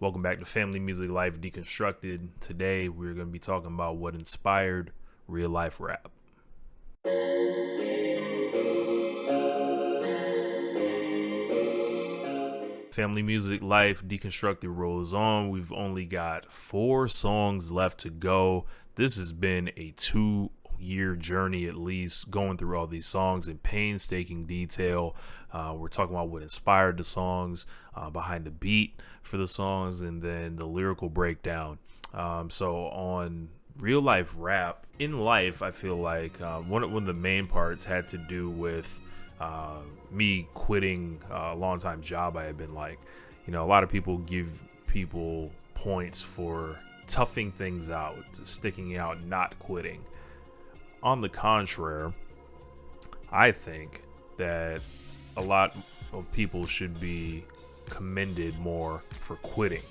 Welcome back to Family Music Life Deconstructed. Today we're going to be talking about what inspired real life rap. Family Music Life Deconstructed rolls on. We've only got 4 songs left to go. This has been a 2-year journey at least, going through all these songs in painstaking detail. We're talking about what inspired the songs, behind the beat for the songs, and then the lyrical breakdown. So on real life rap, in life, I feel like one of the main parts had to do with me quitting a long-time job I had been like. A lot of people give people points for toughing things out, sticking out, not quitting. On the contrary, I think that a lot of people should be commended more for quitting,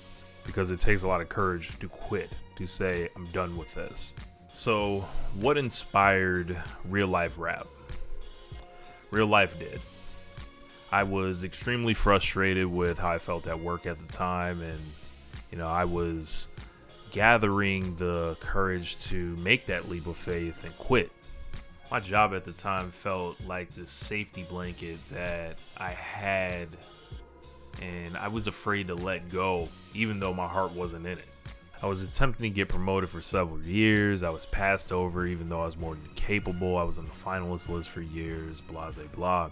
because it takes a lot of courage to quit, to say, I'm done with this. So what inspired real life rap? Real life did. I was extremely frustrated with how I felt at work at the time, and I was gathering the courage to make that leap of faith and quit. My job at the time felt like this safety blanket that I had, and I was afraid to let go, even though my heart wasn't in it. I was attempting to get promoted for several years. I was passed over even though I was more than capable. I was on the finalist list for years, blah, blah, blah.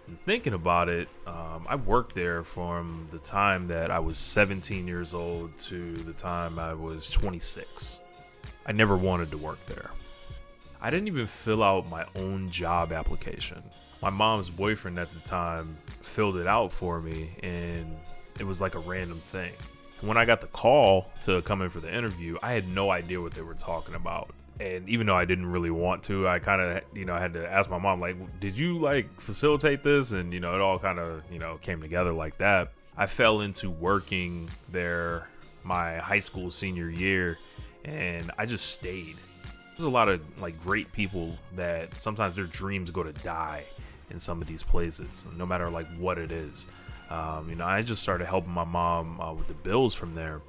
And thinking about it, I worked there from the time that I was 17 years old to the time I was 26. I never wanted to work there. I didn't even fill out my own job application. My mom's boyfriend at the time filled it out for me, and it was like a random thing. When I got the call to come in for the interview, I had no idea what they were talking about. And even though I didn't really want to, I kind of, had to ask my mom, like, did you facilitate this? And, it all kind of, came together like that. I fell into working there my high school senior year, and I just stayed. There's a lot of great people that sometimes their dreams go to die in some of these places, no matter what it is. I just started helping my mom with the bills from there.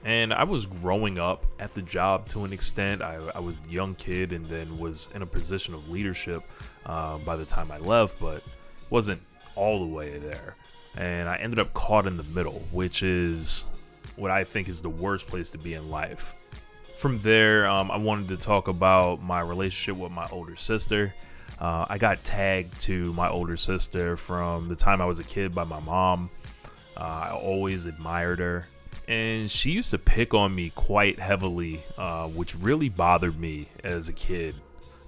And I was growing up at the job to an extent. I was a young kid and then was in a position of leadership by the time I left, but wasn't all the way there. And I ended up caught in the middle, which is what I think is the worst place to be in life. From there, I wanted to talk about my relationship with my older sister. I got tagged to my older sister from the time I was a kid by my mom. I always admired her, and she used to pick on me quite heavily, which really bothered me as a kid.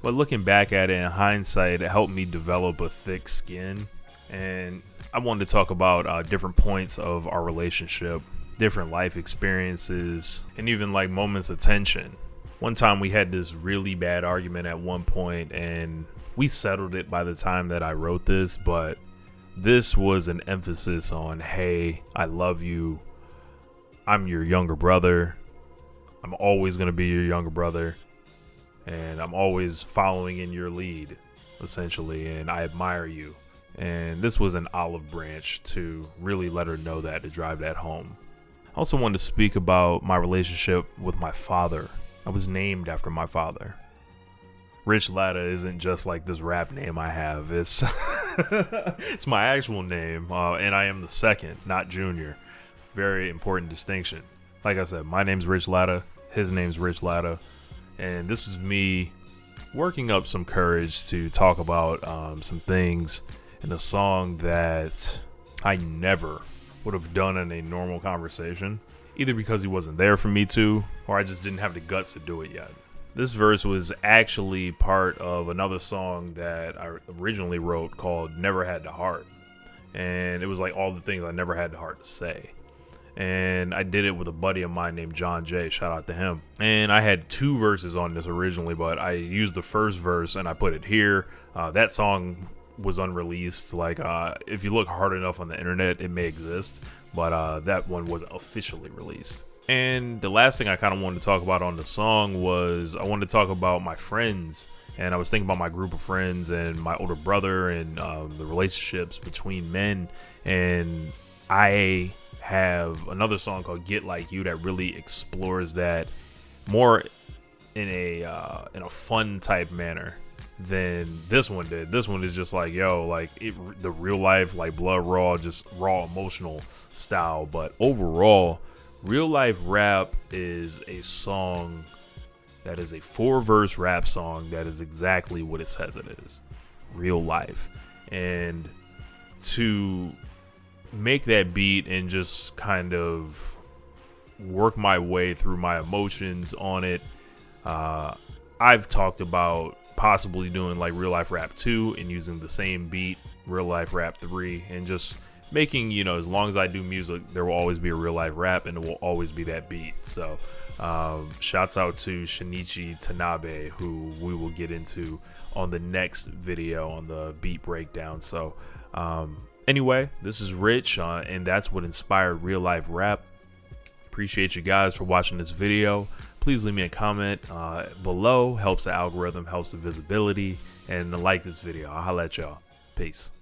But looking back at it in hindsight, it helped me develop a thick skin, and I wanted to talk about different points of our relationship, different life experiences, and even moments of tension. One time we had this really bad argument at one point, and we settled it by the time that I wrote this, but this was an emphasis on, hey, I love you. I'm your younger brother. I'm always going to be your younger brother. And I'm always following in your lead, essentially. And I admire you. And this was an olive branch to really let her know that, to drive that home. I also wanted to speak about my relationship with my father. I was named after my father. Rich Latta isn't just this rap name I have. It's it's my actual name, and I am the second, not Junior. Very important distinction. Like I said, my name's Rich Latta. His name's Rich Latta. And this is me working up some courage to talk about some things in a song that I never would have done in a normal conversation, either because he wasn't there for me to, or I just didn't have the guts to do it yet. This verse was actually part of another song that I originally wrote called Never Had the Heart. And it was all the things I never had the heart to say. And I did it with a buddy of mine named John Jay. Shout out to him. And I had 2 verses on this originally, but I used the first verse and I put it here. That song was unreleased. If you look hard enough on the internet, it may exist, but that one wasn't officially released. And the last thing I kind of wanted to talk about on the song was I wanted to talk about my friends. And I was thinking about my group of friends and my older brother and the relationships between men. And I have another song called Get Like You that really explores that more in a fun type manner than this one did. This one is just like, yo, like the real life, like blood raw, just raw emotional style. But overall, Real Life Rap is a song that is a 4-verse rap song that is exactly what it says it is, real life. And to make that beat and just kind of work my way through my emotions on it, I've talked about possibly doing like Real Life Rap 2 and using the same beat, Real Life Rap 3, and just making, you know, as long as I do music, there will always be a real life rap and it will always be that beat. So shouts out to Shinichi Tanabe, who we will get into on the next video on the beat breakdown. So anyway, this is Rich, and that's what inspired Real Life Rap. Appreciate you guys for watching this video. Please leave me a comment below. Helps the algorithm, helps the visibility, and like this video. I'll holla at y'all. Peace.